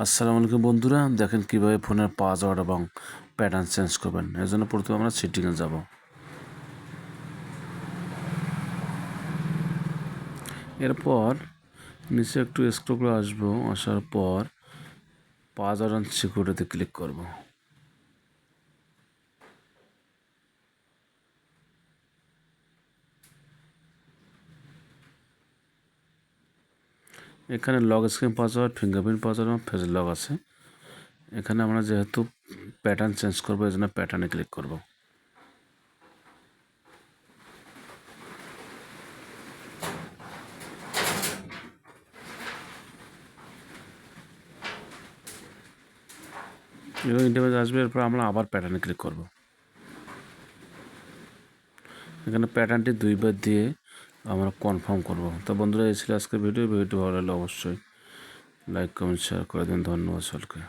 আসসালামু আলাইকুম বন্ধুরা, দেখেন কীভাবে ফোনের পাসওয়ার্ড এবং প্যাটার্ন চেঞ্জ করবেন। এর জন্য প্রথমে আমরা সেটিংয়ে যাব। এরপর নিচে একটু স্ক্রল করে আসবো, আসার পর পাসওয়ার্ড অ্যান্ড সিকিউরিটিতে ক্লিক করব। এখানে log screen password, fingerprint password এবং ফেস লক আছে। এখানে আমরা যেহেতু প্যাটার্ন চেঞ্জ করবো, এই জন্য প্যাটার্নে ক্লিক করব। এবং ইন্টারভিউ আসবে, এরপর আমরা আবার প্যাটার্নে ক্লিক করব। এখানে প্যাটার্নটি দুইবার দিয়ে আমরা কনফার্ম করব। তো বন্ধুরা, এই ছিল আজকের ভিডিওটি ভালো লাগলে অবশ্যই লাইক কমেন্ট শেয়ার করে দিন। ধন্যবাদ সকলকে।